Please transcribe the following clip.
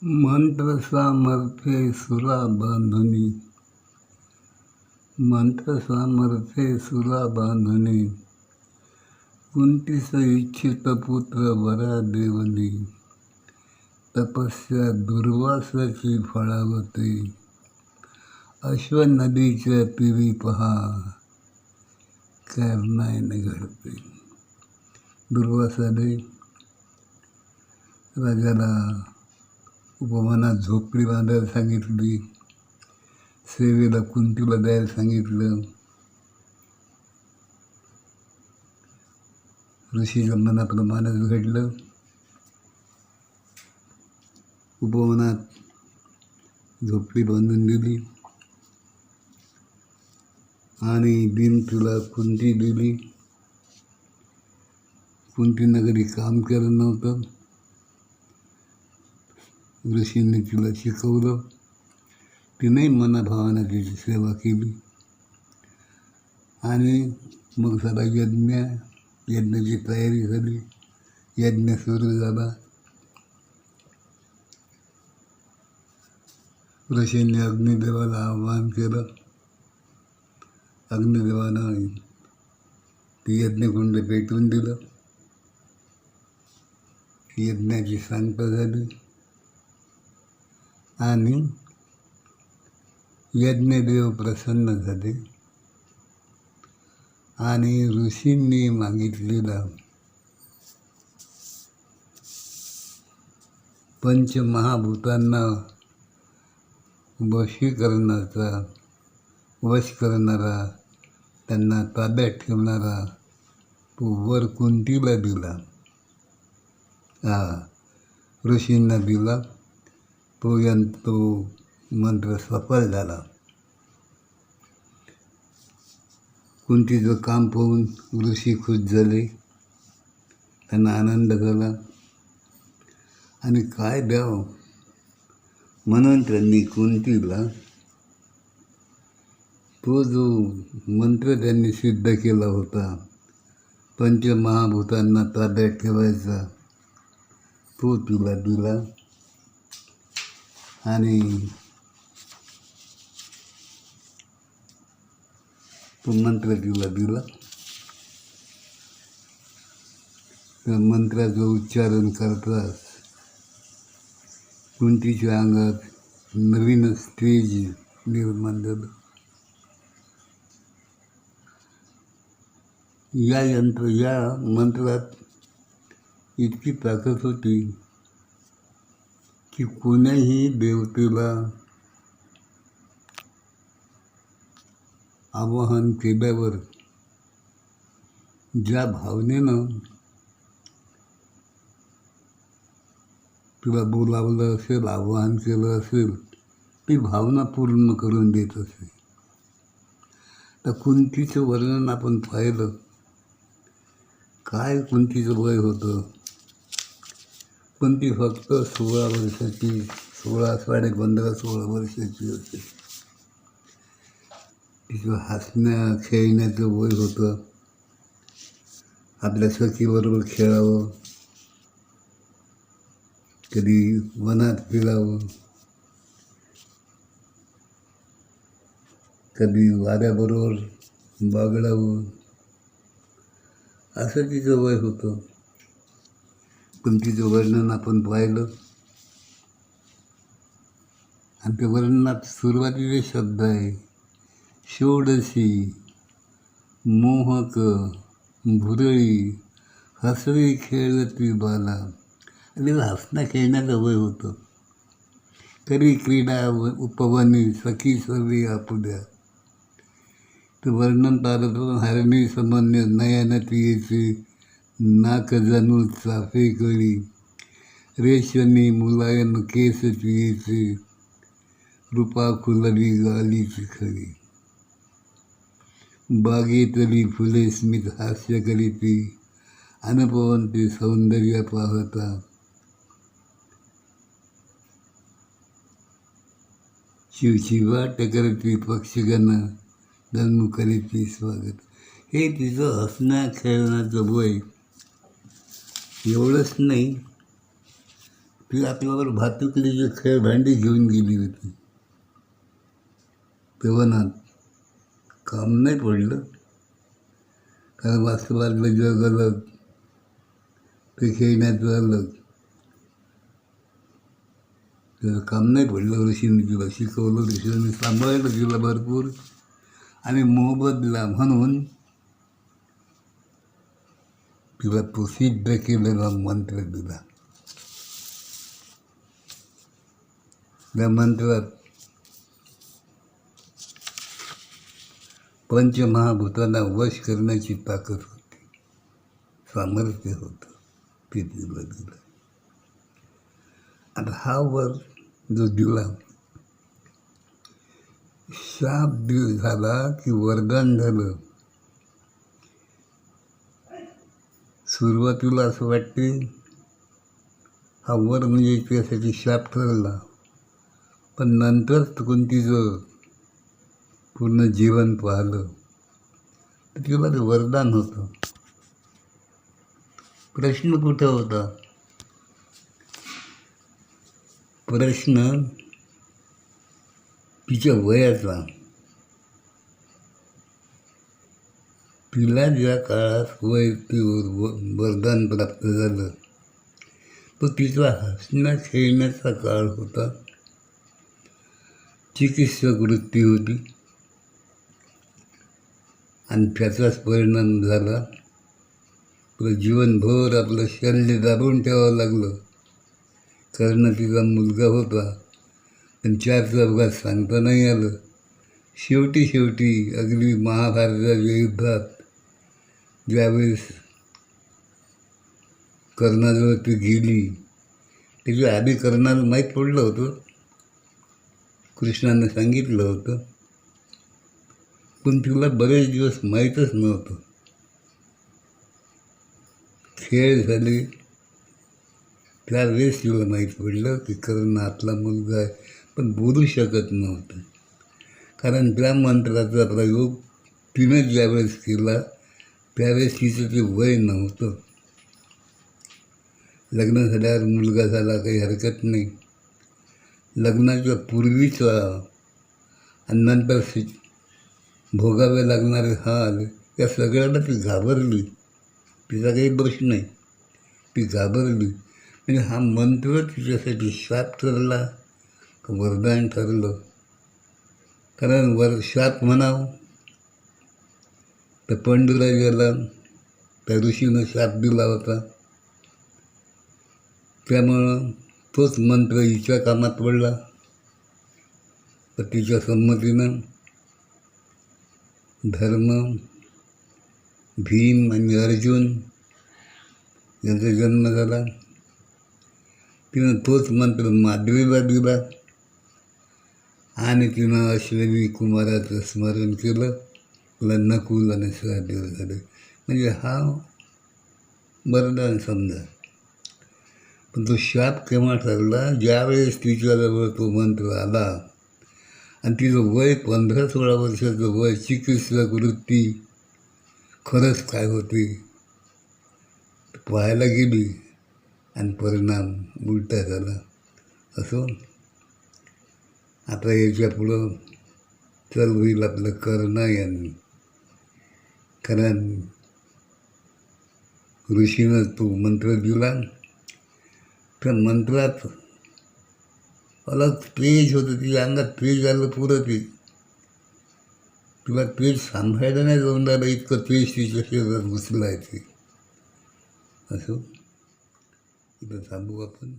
मंत्र सामर्थ्ये सुरा बांधुनी, मंत्र सामर्थ्ये सुरा बांधुनी, कुंतीस इच्छित पुत्र वरा देवनी, तपस्या दुर्वासाची फळावते, अश्वनदीच्या तीरी पहा, कर्णायने घडते. दुर्वासाने राजाला उपवनात झोपडी बांधायला सांगितली, सेवेला कुंतीला द्यायला सांगितलं. ऋषीच्या मनाप्रमाणेच घडलं. उपवनात झोपडी बांधून दिली आणि दिन तुला कुंती दिली. कुंतीनं कधी काम केलं नव्हतं. ऋषींनी तिला शिकवलं. तिने मनाभावानं तिची सेवा केली आणि मग सारा यज्ञाची तयारी झाली. यज्ञ सुरू झाला. ऋषींनी अग्निदेवाला आवाहन केलं. अग्निदेवानं ती यज्ञकुंड पेटवून दिलं. यज्ञाची सांगता झाली आणि यज्ञदेव प्रसन्न झाले आणि ऋषींनी मागितलेला पंचमहाभूतांना वश करणारा, त्यांना ताब्यात ठेवणारा तो वर कुंतीला दिला. ऋषींना दिला. तो मंत्र सफल झाला. कुंतीचं काम पाहून ऋषी खुश झाले. त्यांना आनंद झाला आणि काय द्यावं म्हणून त्यांनी कुंतीला तो जो मंत्र त्यांनी सिद्ध केला होता, पंचमहाभूतांना ताब्यात ठेवायचा, तो तिला दिला आणि तो मंत्र तिला दिला. त्या मंत्राचं उच्चारण करताच कुंतीच्या अंगात नवीनच तेज निर्माण झालं. या मंत्रात इतकी ताकद होती की कोण्याही देवतेला आवाहन केल्यावर ज्या भावनेनं तुला बोलावलं असेल, आवाहन केलं असेल, ती भावना पूर्ण करून देत असे. तर कुंतीचं वर्णन आपण पाहिलं. काय कुंतीचं वय होतं, पण ती फक्त 16 वर्षाची, 16 वर्षाची होती. तिचं खेळण्याचं वय होतं. आपल्या सखीबरोबर खेळावं, कधी वनात फिरावं, कधी वाऱ्याबरोबर बागडावं, असं तिचं वय होतं. पण तिचं वर्णन आपण पाहिलं आणि त्या वर्णनात सुरुवातीचे शब्द आहे, षोडशी मोहक भुरळी हसरी खेळती बाला. आणि हसणं खेळण्याचं वय होतं. करी क्रीडा उपवनी सखी सर्वी आपुद्या. तर वर्णन पाहतं, हरणी समन्य नयन तियेचे, नाक जणू चाफे कळी, रेशमी मुलायम केस तियेचे, रूपा खुलवी गालीची खरी. बागेतली फुले स्मित हास्य करीती, अनुभवंती सौंदर्य पाहता. शिवशिवाट करती पक्षीगण, जन्म करीती स्वागत. हे तिचं हसण्या खेळण्याचं वय. एवढंच नाही, ती आपल्यावर भातुकलीचे खेळ भांडी घेऊन गेली होती. तेव्हा काम नाही पडलं, कारण वास्तवातलं जग अलग, ते खेळण्याचं अलग. त्याचं काम नाही पडलं. ऋषीने तिला शिकवलं, ऋषीने सांभाळलं तिला भरपूर आणि मोबदला म्हणून तिला प्रसिद्ध केलेला मंत्र दिला. त्या मंत्रात पंचमहाभूतांना वश करण्याची ताकद होती, सामर्थ्य होतं, ते तिला दिलं. आता हा वर जो दिला, शाप झाला की वरदान झालं. सुरुवातीला असं वाटते हा वर म्हणजे त्यासाठी शाप ठरला, पण नंतर कुंतीचं पूर्ण जीवन पाहिलं तर तिला ते वरदान होतं. प्रश्न कुठं होता? प्रश्न तिच्या वयाचा. तिला ज्या काळात ते वरदान प्राप्त झालं तो तिचा हसण्या खेळण्याचा काळ होता. चिकित्सक वृत्ती होती आणि त्याचाच परिणाम झाला. आपलं जीवनभर आपलं शल्य दाबून ठेवावं लागलं. कारण तिचा मुलगा होता, पण 4 चौघात सांगता नाही आलं. शेवटी अगदी महाभारताच्या युद्धात ज्यावेळेस कर्णाजवळ ती गेली, त्याच्या आधी कर्णाला माहीत पडलं होतं, कृष्णाने सांगितलं होतं, पण तिला बरेच दिवस माहीतच नव्हतं. खेळ झाले त्यावेळेस तिला माहीत पडलं की कर्ण आपला मुलगा आहे, पण बोलू शकत नव्हतं. कारण त्या मंत्राचा प्रयोग तिनं ज्यावेळेस केला त्यावेळेस तिचं ते वय नव्हतं. लग्न झाल्यावर मुलगा झाला काही हरकत नाही, लग्नाच्या पूर्वीचा आणि नंतर भोगावे लागणारे हाल या सगळ्याला ती घाबरली. तिचा काही दोष नाही, ती घाबरली. म्हणजे हा मंत्र तिच्यासाठी शाप ठरला का वरदान ठरलं? कारण शाप म्हणावं तर पंडुराजाला त्या ऋषीनं शाप दिला होता, त्यामुळं तोच मंत्र हिच्या कामात पडला. तर तिच्या संमतीनं धर्म, भीम आणि अर्जुन यांचा जन्म झाला. तिनं तोच मंत्र माद्रीला दिला आणि तिनं अश्विनी कुमाराचं स्मरण केलं. तुला नकुल आणि सहदेव झाले. म्हणजे हा वरदान समजा. पण तो शाप केव्हा ठरला? ज्यावेळेस तिच्याजवळ तो मंत्र आला आणि तिचं वय 15-16 वर्षाचं वय, चिकित्सक वृत्ती खरंच काय होती पाहायला गेली आणि परिणाम उलटा झाला. असो, आता याच्या पुढं चल होईल आपलं कर्ण यांनी. कारण ऋषीनं तो मंत्र दिला, त्या मंत्रात अलग तेज होतं. तिच्या अंगात तेज आलं पुरं. तिला तेज सांभाळायला नाही जमणार, इतकं तेज तिच्या शरीरात घुसलं आहे ते. असो, इथं थांबू आपण.